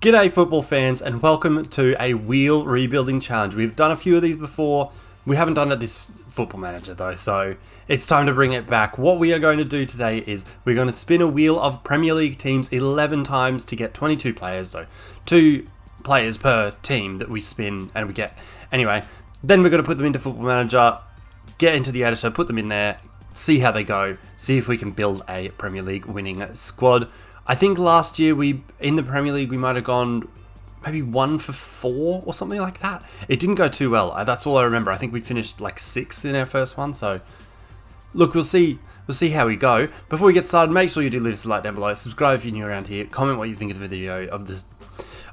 G'day football fans and welcome to a wheel rebuilding challenge. We've done a few of these before. We haven't done it this Football Manager though, so it's time to bring it back. What we are going to do today is we're going to spin a wheel of Premier League teams 11 times to get 22 players, so 2 players per team that we spin and we get. Anyway, then we're going to put them into Football Manager, get into the editor, put them in there, see how they go, see if we can build a Premier League winning squad. I think last year in the Premier League we might have gone maybe 1 for 4 or something like that. It didn't go too well. That's all I remember. I think we finished like 6th in our first one. So look, we'll see how we go. Before we get started, make sure you do leave us a like down below. Subscribe if you're new around here. Comment what you think of the video, of this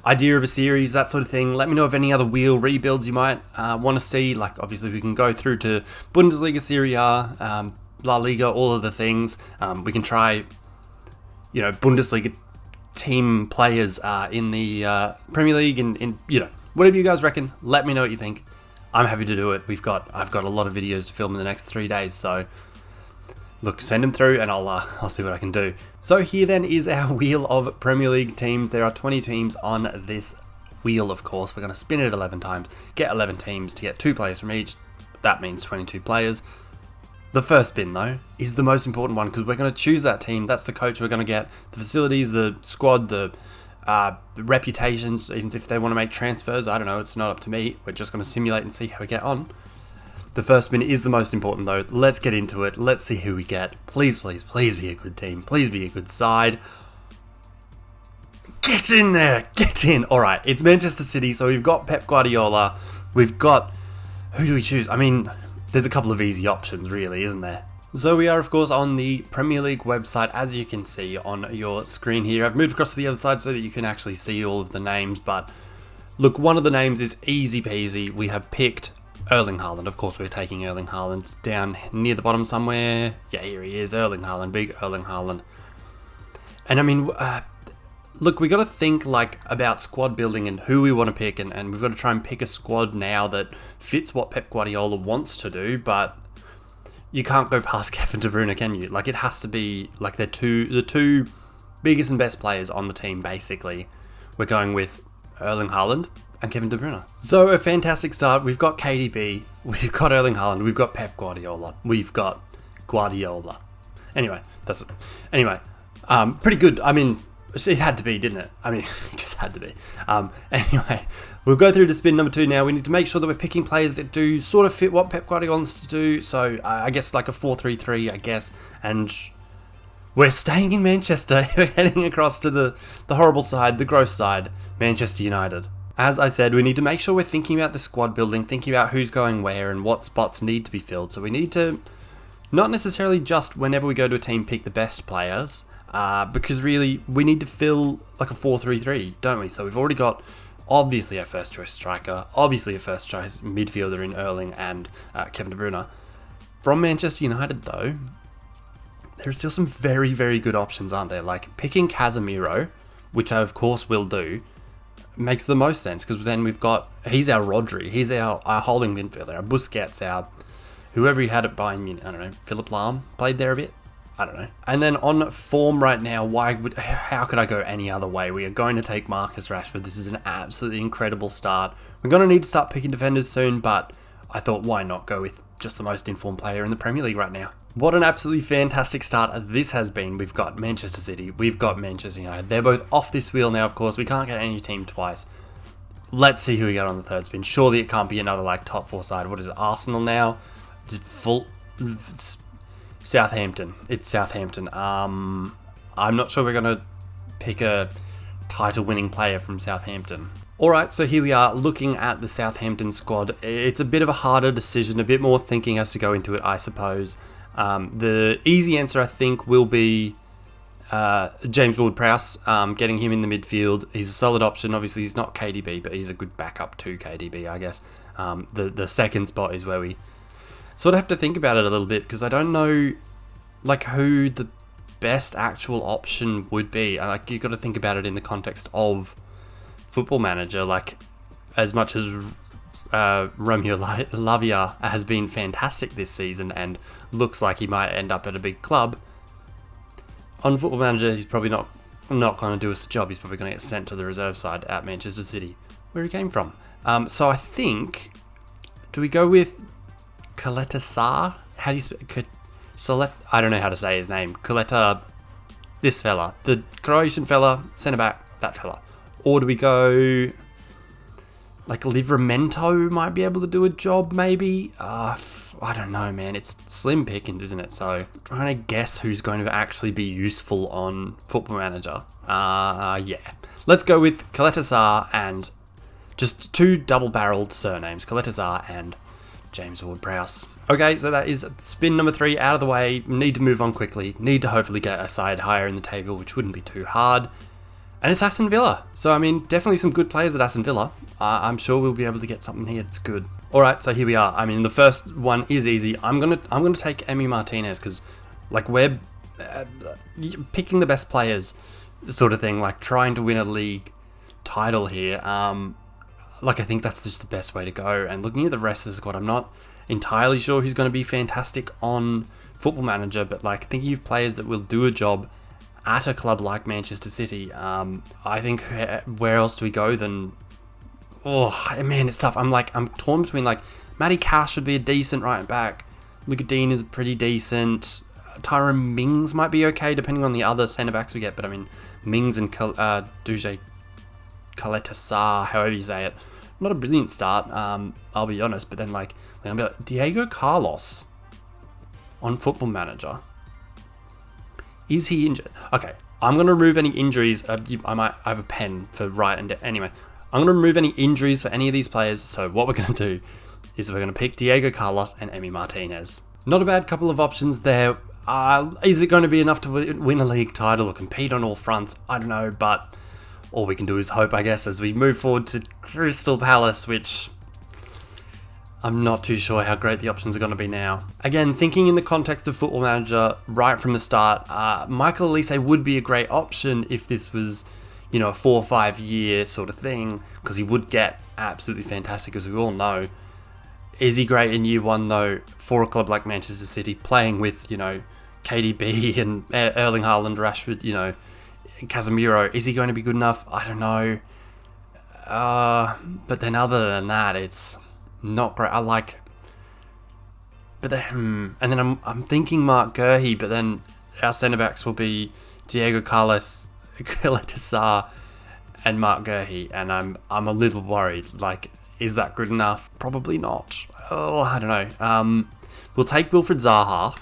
idea of a series, that sort of thing. Let me know of any other wheel rebuilds you might want to see. Like obviously we can go through to Bundesliga, Serie A, La Liga, all of the things. We can try, Bundesliga team players in the Premier League and whatever you guys reckon. Let me know what you think. I'm happy to do it. I've got a lot of videos to film in the next 3 days, so look, send them through and I'll see what I can do. So here then is our wheel of Premier League teams. There are 20 teams on this wheel, of course. We're going to spin it 11 times, get 11 teams to get 2 players from each. That means 22 players. The first spin, though, is the most important one because we're going to choose that team. That's the coach we're going to get. The facilities, the squad, the reputations, even if they want to make transfers. I don't know. It's not up to me. We're just going to simulate and see how we get on. The first spin is the most important, though. Let's get into it. Let's see who we get. Please, please, please be a good team. Please be a good side. Get in there. Get in. All right. It's Manchester City. So we've got Pep Guardiola. We've got... Who do we choose? I mean... There's a couple of easy options, really, isn't there? So we are, of course, on the Premier League website, as you can see on your screen here. I've moved across to the other side so that you can actually see all of the names, but look, one of the names is easy peasy. We have picked Erling Haaland. Of course, we're taking Erling Haaland down near the bottom somewhere. Yeah, here he is, Erling Haaland, big Erling Haaland. And I mean, look, we got to think about squad building and who we want to pick, and we've got to try and pick a squad now that fits what Pep Guardiola wants to do, but you can't go past Kevin De Bruyne, can you? It has to be the two biggest and best players on the team, basically. We're going with Erling Haaland and Kevin De Bruyne. So a fantastic start. We've got KDB, we've got Erling Haaland, we've got Pep Guardiola, we've got Guardiola. Anyway, pretty good. I mean, it had to be, didn't it? I mean, it just had to be. Anyway, we'll go through to spin number 2 now. We need to make sure that we're picking players that do sort of fit what Pep Guardiola wants to do. So I guess like a 4-3-3, I guess. And we're staying in Manchester. We're heading across to the horrible side, the gross side, Manchester United. As I said, we need to make sure we're thinking about the squad building, thinking about who's going where and what spots need to be filled. So we need to not necessarily just whenever we go to a team pick the best players. Because really, we need to fill like a 4-3-3, don't we? So we've already got, obviously, our first choice striker, obviously a first choice midfielder in Erling and Kevin De Bruyne. From Manchester United, though, there are still some very, very good options, aren't there? Like picking Casemiro, which I of course will do, makes the most sense because then he's our Rodri, he's our holding midfielder, our Busquets, our whoever he had at Bayern Munich, I don't know, Philipp Lahm played there a bit. I don't know. And then on form right now, how could I go any other way? We are going to take Marcus Rashford. This is an absolutely incredible start. We're going to need to start picking defenders soon, but I thought, why not go with just the most informed player in the Premier League right now? What an absolutely fantastic start this has been. We've got Manchester City. We've got Manchester United. They're both off this wheel now, of course. We can't get any team twice. Let's see who we get on the third spin. Surely it can't be another top 4 side. What is it, Arsenal now? Southampton. It's Southampton. I'm not sure we're going to pick a title-winning player from Southampton. Alright, so here we are looking at the Southampton squad. It's a bit of a harder decision, a bit more thinking has to go into it, I suppose. The easy answer, I think, will be James Ward-Prowse, getting him in the midfield. He's a solid option. Obviously, he's not KDB, but he's a good backup to KDB, I guess. The second spot is where we sort of have to think about it a little bit because I don't know who the best actual option would be. You've got to think about it in the context of Football Manager. As much as Romeo Lavia has been fantastic this season and looks like he might end up at a big club, on Football Manager he's probably not not going to do us a job. He's probably going to get sent to the reserve side at Manchester City, where he came from. So I think, do we go with Licensor? How do you select? I don't know how to say his name. Koleta, this fella, the Croatian fella, centre back, that fella. Or do we go like Livramento might be able to do a job, maybe? I don't know, man. It's slim pickings, isn't it? So I'm trying to guess who's going to actually be useful on Football Manager. Yeah. Let's go with Licensor and just two double-barreled surnames, Licensor and James Ward-Prowse. Okay, so that is spin number 3 out of the way. Need to move on quickly. Need to hopefully get a side higher in the table, which wouldn't be too hard. And it's Aston Villa. So, I mean, definitely some good players at Aston Villa. I'm sure we'll be able to get something here that's good. All right, so here we are. I mean, the first one is easy. I'm gonna take Emi Martinez because, like, we're picking the best players, sort of thing. Like trying to win a league title here. Like, I think that's just the best way to go. And looking at the rest of the squad, I'm not entirely sure who's going to be fantastic on Football Manager, but like thinking of players that will do a job at a club like Manchester City. I think where else do we go than? Oh man, it's tough. I'm torn between like Matty Cash would be a decent right back. Luka Dean is pretty decent. Tyrone Mings might be okay depending on the other centre backs we get. But I mean, Mings and Duje Licensor, however you say it, not a brilliant start. I'll be honest. But then I'll be like Diego Carlos on Football Manager. Is he injured? Okay, I'm gonna remove any injuries. I have a pen for right and anyway. I'm going to remove any injuries for any of these players, so what we're going to do is we're going to pick Diego Carlos and Emi Martinez. Not a bad couple of options there. Is it going to be enough to win a league title or compete on all fronts? I don't know, but all we can do is hope, I guess, as we move forward to Crystal Palace, which I'm not too sure how great the options are going to be now. Again, thinking in the context of Football Manager right from the start, Michael Olise would be a great option if this was, you know, a 4 or 5 year sort of thing, because he would get absolutely fantastic, as we all know. Is he great in year 1 though for a club like Manchester City, playing with, you know, KDB and Erling Haaland, Rashford, you know, Casemiro? Is he going to be good enough? I don't know. But then other than that, it's not great. But then, and then I'm thinking Mark Guehi, but then our centre backs will be Diego Carlos, Licensor and Mark Guehi, and I'm a little worried. Like, is that good enough? Probably not. Oh, I don't know. We'll take Wilfried Zaha.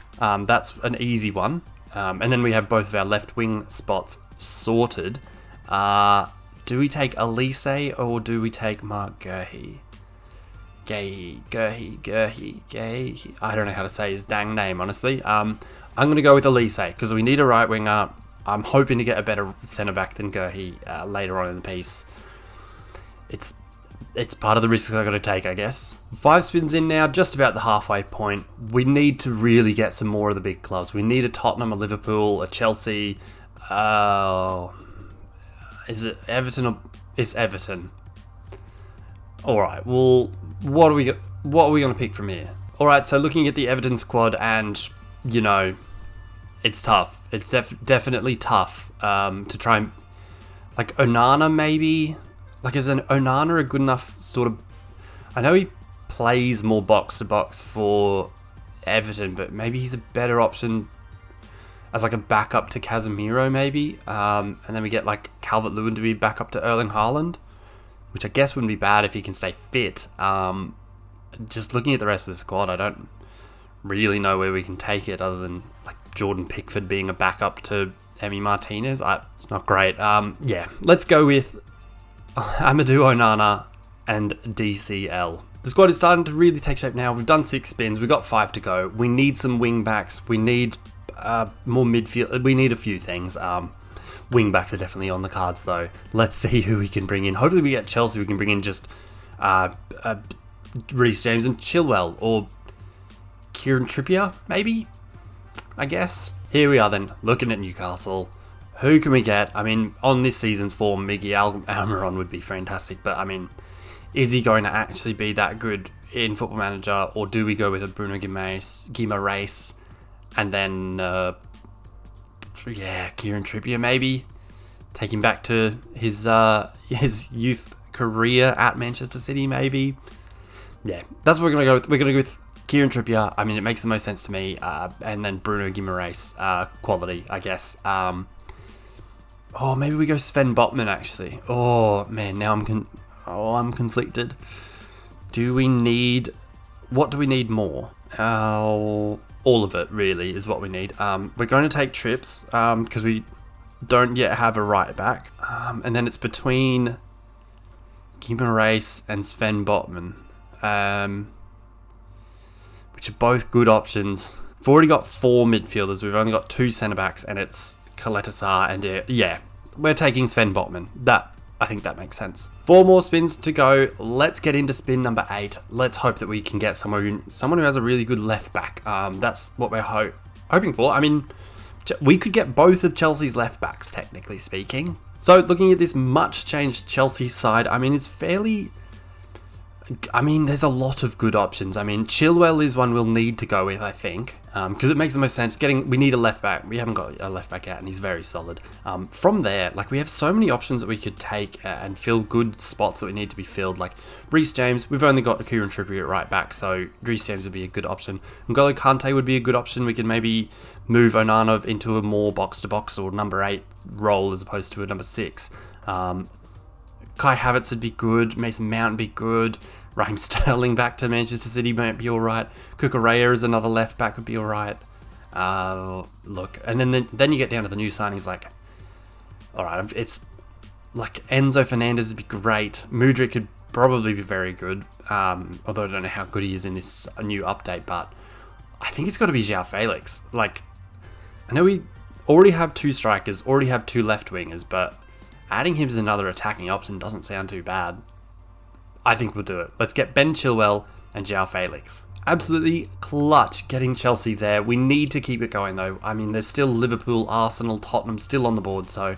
That's an easy one. And then we have both of our left wing spots sorted. Do we take Olise or do we take Mark Guehi? Guehi. I don't know how to say his dang name, honestly. I'm going to go with Olise because we need a right winger. I'm hoping to get a better centre-back than Guehi later on in the piece. It's part of the risk I've got to take, I guess. 5 spins in now, just about the halfway point. We need to really get some more of the big clubs. We need a Tottenham, a Liverpool, a Chelsea. Is it Everton or... It's Everton. Alright, well, what are we going to pick from here? Alright, so looking at the Everton squad and, you know, it's tough. It's definitely tough to try and... Like, Onana, maybe? Like, is an Onana a good enough sort of... I know he plays more box-to-box for Everton, but maybe he's a better option as, like, a backup to Casemiro, maybe? And then we get, like, Calvert-Lewin to be backup to Erling Haaland, which I guess wouldn't be bad if he can stay fit. Just looking at the rest of the squad, I don't really know where we can take it other than, like, Jordan Pickford being a backup to Emi Martinez. It's not great. Yeah, let's go with Amadou Onana and DCL. The squad is starting to really take shape now. We've done 6 spins. We've got 5 to go. We need some wing backs. We need more midfield. We need a few things. Wing backs are definitely on the cards, though. Let's see who we can bring in. Hopefully we get Chelsea. We can bring in just Reece James and Chilwell, or Kieran Trippier, maybe? I guess. Here we are then, looking at Newcastle. Who can we get? I mean, on this season's form, Miguel Almiron would be fantastic, but I mean, is he going to actually be that good in Football Manager, or do we go with a Bruno Guimaraes and then, Kieran Trippier maybe? take him back to his youth career at Manchester City, maybe. Yeah, that's what we're going to go with. We're going to go with Kieran Trippier. I mean, it makes the most sense to me. And then Bruno Guimaraes, quality, I guess. Oh, maybe we go Sven Botman, actually. Oh, man, now I'm conflicted. What do we need more? All of it, really, is what we need. We're going to take Trips, because we don't yet have a right back. And then it's between Guimaraes and Sven Botman, which are both good options. We've already got 4 midfielders. We've only got 2 centre-backs, and it's Licensor and yeah, we're taking Sven Botman. I think that makes sense. 4 more spins to go. Let's get into spin number 8. Let's hope that we can get someone who has a really good left back. That's what we're hoping for. I mean, we could get both of Chelsea's left backs, technically speaking. So looking at this much changed Chelsea side, I mean, there's a lot of good options. I mean, Chilwell is one we'll need to go with, I think, because it makes the most sense. We need a left back. We haven't got a left back yet, and he's very solid. From there, like, we have so many options that we could take and fill good spots that we need to be filled. Like Reece James, we've only got Kieran Trippier at right back, so Reece James would be a good option. N'Golo Kante would be a good option. We can maybe move Onana into a more box-to-box or number 8 role as opposed to a number 6. Kai Havertz would be good. Mason Mount would be good. Raheem Sterling back to Manchester City might be alright. Kukureya as another left back would be alright. Look, and then you get down to the new signings, like, alright, it's like Enzo Fernandez would be great. Mudryk could probably be very good, although I don't know how good he is in this new update, but I think it's got to be João Felix. Like, I know we already have 2 strikers, already have 2 left wingers, but adding him as another attacking option doesn't sound too bad. I think we'll do it. Let's get Ben Chilwell and João Felix. Absolutely clutch getting Chelsea there. We need to keep it going, though. I mean, there's still Liverpool, Arsenal, Tottenham still on the board. So,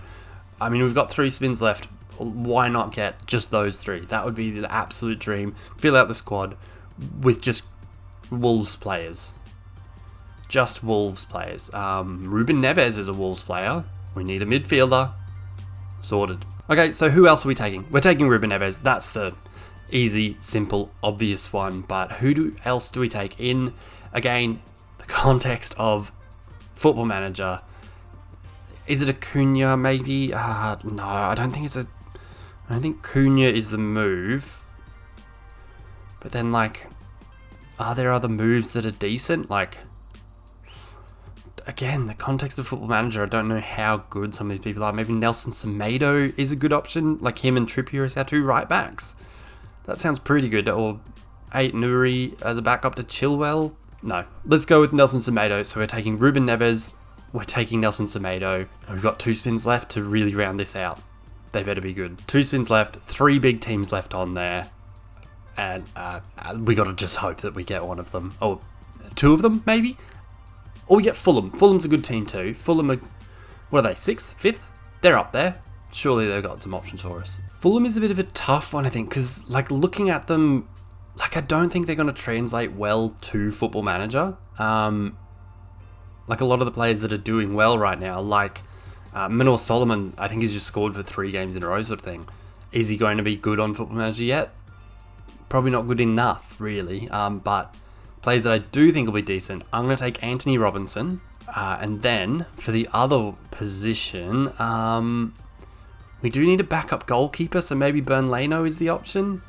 I mean, we've got 3 spins left. Why not get just those 3? That would be the absolute dream. Fill out the squad with just Wolves players. Just Wolves players. Ruben Neves is a Wolves player. We need a midfielder. Sorted. Okay, so who else are we taking? We're taking Ruben Neves. That's the easy, simple, obvious one. But who else do we take in, again, the context of Football Manager? Is it Acuna, maybe? No, I don't think Cunha is the move. But then, like, are there other moves that are decent? Like, again, the context of Football Manager, I don't know how good some of these people are. Maybe Nelson Semedo is a good option. Like him and Trippier as our 2 right backs. That sounds pretty good. Or Nuri as a backup to Chilwell. No, let's go with Nelson Semedo. So we're taking Ruben Neves. We're taking Nelson Semedo. We've got 2 spins left to really round this out. They better be good. 2 spins left. 3 big teams left on there. And we got to just hope that we get one of them. Or 2 of them, maybe? Or we get Fulham. Fulham's a good team too. Fulham are, what are they, 6th, 5th? They're up there. Surely they've got some options for us. Fulham is a bit of a tough one, I think, because, like, looking at them, like, I don't think they're going to translate well to Football Manager. Like, a lot of the players that are doing well right now, like Manor Solomon, I think he's just scored for 3 games in a row sort of thing. Is he going to be good on Football Manager yet? Probably not good enough, really. But players that I do think will be decent, I'm going to take Anthony Robinson. And then, for the other position, we do need a backup goalkeeper, so maybe Bernd Leno is the option.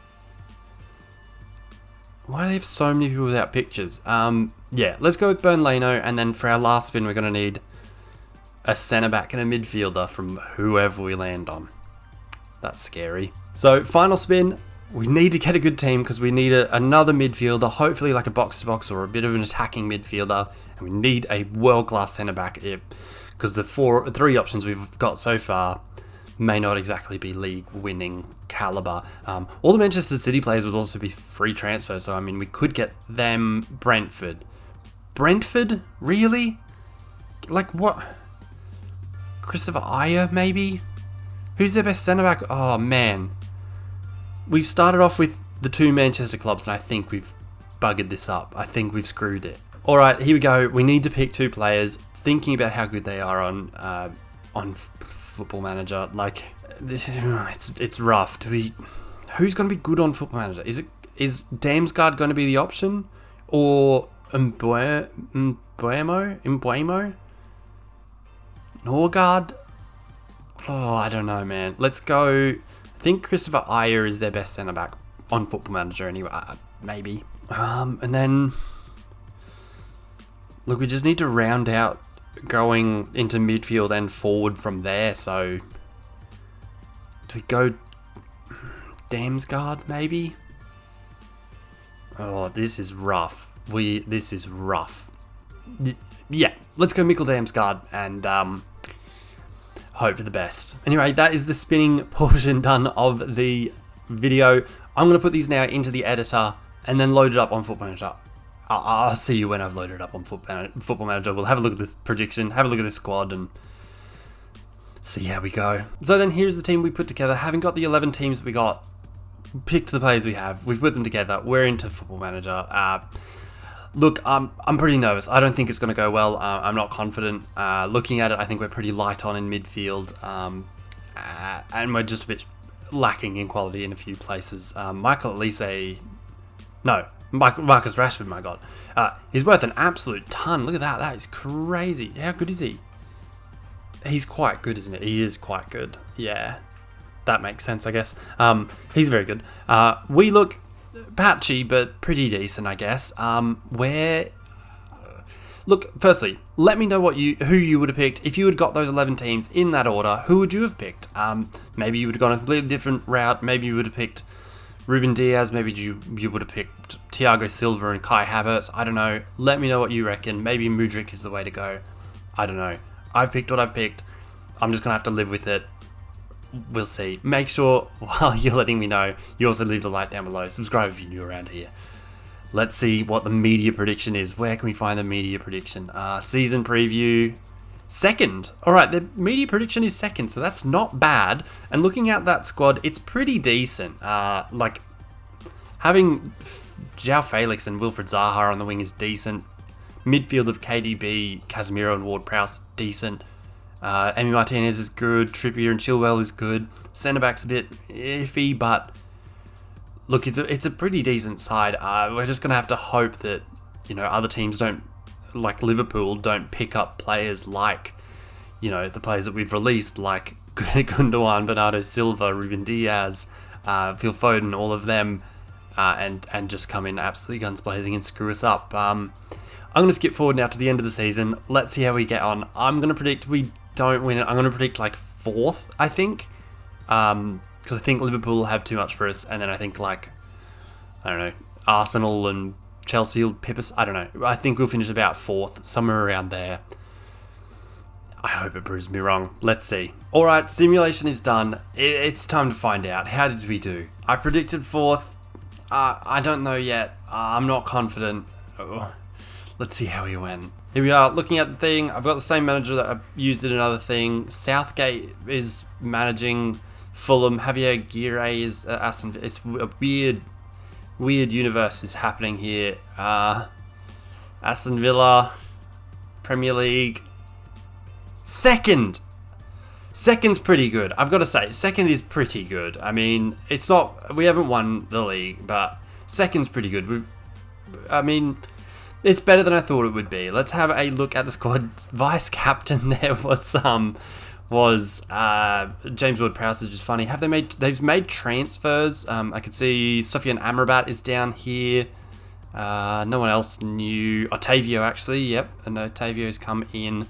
Why do they have so many people without pictures? Yeah, let's go with Bernd Leno, and then for our last spin, we're going to need a centre-back and a midfielder from whoever we land on. That's scary. So, final spin. We need to get a good team because we need another midfielder, hopefully like a box-to-box or a bit of an attacking midfielder. And we need a world-class centre-back because the 3 options we've got so far may not exactly be league-winning calibre. All the Manchester City players would also be free transfer, so I mean, we could get them. Brentford? Really? Like what? Christopher Ayer, maybe? Who's their best centre-back? Oh, man. We've started off with the 2 Manchester clubs, and I think we've buggered this up. I think we've screwed it. Alright, here we go. We need to pick 2 players, thinking about how good they are on on Football Manager. Like, this, it's rough. Who's going to be good on Football Manager? Is Damsgaard going to be the option, or Mbuemo? Norgard? Oh, I don't know, man. Let's go. I think Christopher Ayer is their best centre back on Football Manager anyway. Maybe. And then look, we just need to round out going into midfield and forward from there. So do we go Damsgaard maybe? Oh, this is rough. This is rough. Yeah, let's go Mikkel Damsgaard and hope for the best. Anyway, that is the spinning portion done of the video. I'm going to put these now into the editor and then load it up on Football Manager. I'll see you when I've loaded it up on Football Manager. We'll have a look at this prediction, have a look at this squad, and see how we go. So then here's the team we put together. Having got the 11 teams we got, picked the players we have, we've put them together, we're into Football Manager. Look, I'm pretty nervous. I don't think it's going to go well. I'm not confident. Looking at it, I think we're pretty light on in midfield, and we're just a bit lacking in quality in a few places. Marcus Rashford, my God. He's worth an absolute ton. Look at that. That is crazy. How good is he? He's quite good, isn't it? He is quite good. Yeah. That makes sense, I guess. He's very good. We look patchy, but pretty decent, I guess. Look, firstly, let me know who you would have picked. If you had got those 11 teams in that order, who would you have picked? Maybe you would have gone a completely different route. Maybe you would have picked Ruben Diaz. Maybe you would have picked Thiago Silva and Kai Havertz. I don't know. Let me know what you reckon. Maybe Mudryk is the way to go. I don't know. I've picked what I've picked. I'm just going to have to live with it. We'll see. Make sure, while you're letting me know, you also leave the like down below. Subscribe if you're new around here. Let's see what the media prediction is. Where can we find the media prediction? Season preview. Second. Alright, the media prediction is second, so that's not bad. And looking at that squad, it's pretty decent. Like, having João Felix and Wilfried Zaha on the wing is decent. Midfield of KDB, Casemiro and Ward-Prowse, decent. Emi Martinez is good. Trippier and Chilwell is good. Centre-back's a bit iffy, but look, it's a pretty decent side. We're just going to have to hope that, other teams don't, like Liverpool, don't pick up players like, the players that we've released, like Gundogan, Bernardo Silva, Ruben Diaz, Phil Foden, all of them, and just come in absolutely guns blazing and screw us up. I'm going to skip forward now to the end of the season. Let's see how we get on. I'm going to predict we don't win it. I'm going to predict like 4th, I think. Because I think Liverpool will have too much for us. And then I think Arsenal and Chelsea will pip us. I don't know. I think we'll finish about 4th, somewhere around there. I hope it proves me wrong. Let's see. Alright, simulation is done. It's time to find out. How did we do? I predicted 4th. I don't know yet. I'm not confident. Let's see how he went. Here we are, looking at the thing. I've got the same manager that I've used in another thing. Southgate is managing Fulham. Javier Aguirre is Aston Villa. It's a weird universe is happening here. Aston Villa, Premier League. Second's pretty good. I've got to say, second is pretty good. I mean, we haven't won the league, but second's pretty good. It's better than I thought it would be. Let's have a look at the squad. Vice captain there was James Ward-Prowse, which is funny. They've made transfers. I could see Sofiane Amrabat is down here. No one else new. Otavio actually. Yep, and Otavio's come in.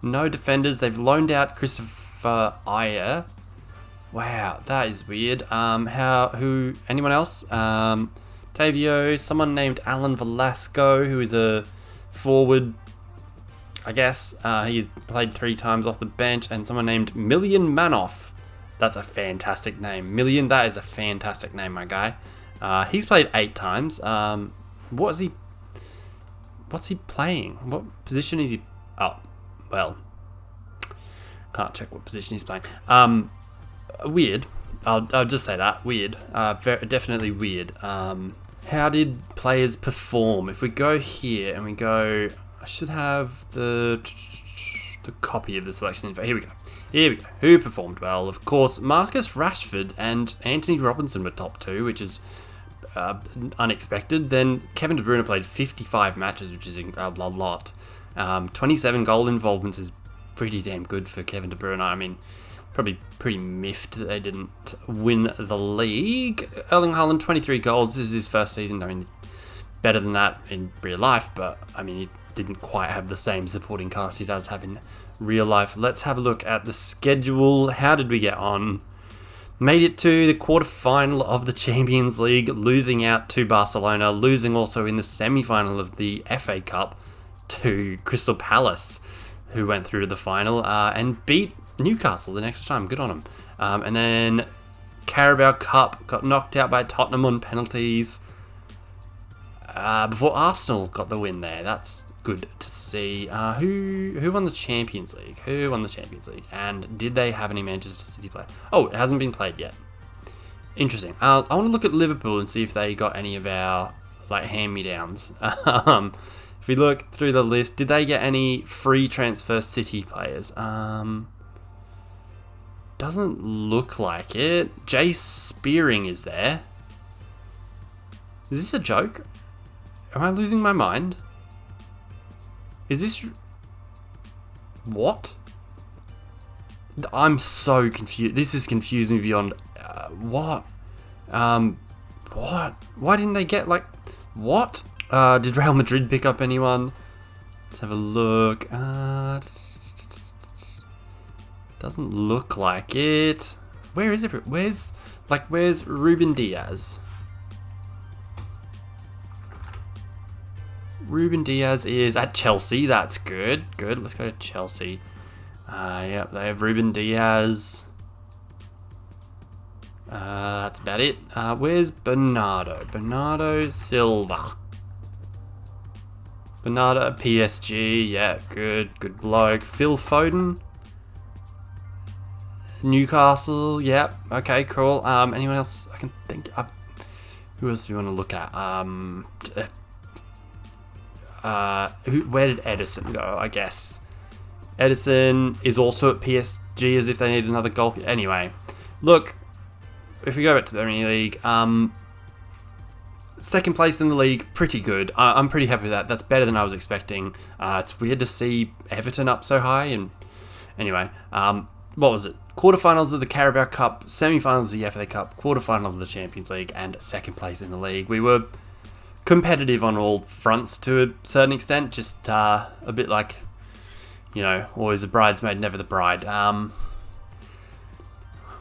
No defenders. They've loaned out Christopher Ayer. Wow, that is weird. Anyone else? Tavio, someone named Alan Velasco, who is a forward, I guess. He's played 3 times off the bench, and someone named Million Manoff. That's a fantastic name. Million, that is a fantastic name, my guy. He's played 8 times. What's he playing? What position is he? Oh, well, can't check what position he's playing. Weird. I'll just say that. Weird. Definitely weird. How did players perform? If we go here and we go... I should have the copy of the selection info. Here we go. Here we go. Who performed well? Of course, Marcus Rashford and Anthony Robinson were top 2, which is unexpected. Then Kevin De Bruyne played 55 matches, which is a lot. 27 goal involvements is pretty damn good for Kevin De Bruyne. I mean, probably pretty miffed that they didn't win the league. Erling Haaland, 23 goals. This is his first season. I mean, he's better than that in real life, but I mean, he didn't quite have the same supporting cast he does have in real life. Let's have a look at the schedule. How did we get on? Made it to the quarterfinal of the Champions League, losing out to Barcelona, losing also in the semi-final of the FA Cup to Crystal Palace, who went through to the final and beat Newcastle the next time. Good on them. And then Carabao Cup, got knocked out by Tottenham on penalties before Arsenal got the win there. That's good to see. Who won the Champions League? Who won the Champions League? And did they have any Manchester City play? Oh, it hasn't been played yet. Interesting. I want to look at Liverpool and see if they got any of our like hand-me-downs. If we look through the list, did they get any free transfer City players? Doesn't look like it. Jay Spearing is there. Is this a joke? Am I losing my mind? Is this... What? I'm so confused. This is confusing me beyond... what? What? Why didn't they get, like... What? Did Real Madrid pick up anyone? Let's have a look. Doesn't look like it. Where is it? Where's Ruben Diaz? Ruben Diaz is at Chelsea. That's good. Good. Let's go to Chelsea. Yep, they have Ruben Diaz. That's about it. Where's Bernardo? Bernardo Silva. Bernardo PSG. Yeah, good. Good bloke. Phil Foden. Newcastle. Yep. Okay, cool. Anyone else I can think of? Who else do you want to look at? Where did Edison go? I guess Edison is also at PSG, as if they need another goal. Anyway, look, if we go back to the Premier League, second place in the league, pretty good. I'm pretty happy with that. That's better than I was expecting. It's weird to see Everton up so high. And anyway, what was it? Quarterfinals of the Carabao Cup, semi-finals of the FA Cup, quarterfinal of the Champions League, and second place in the league. We were competitive on all fronts to a certain extent, just a bit like, you know, always a bridesmaid, never the bride.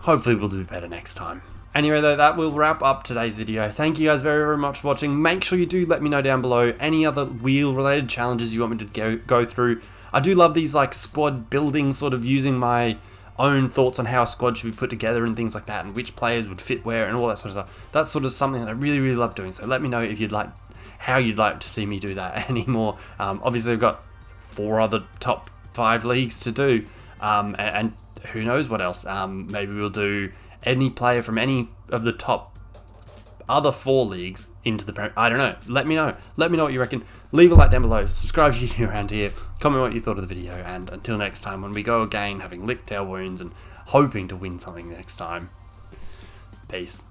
Hopefully we'll do better next time. Anyway though, that will wrap up today's video. Thank you guys very, very much for watching. Make sure you do let me know down below any other wheel related challenges you want me to go through. I do love these like squad building, sort of using my own thoughts on how a squad should be put together and things like that, and which players would fit where and all that sort of stuff. That's sort of something that I really, really love doing. So let me know if you'd like, how you'd like to see me do that anymore. Obviously I've got 4 other top 5 leagues to do, and who knows what else. Maybe we'll do any player from any of the top other 4 leagues into the Premier. I don't know. Let me know. Let me know what you reckon. Leave a like down below. Subscribe if you're around here. Comment what you thought of the video. And until next time, when we go again, having licked our wounds and hoping to win something next time. Peace.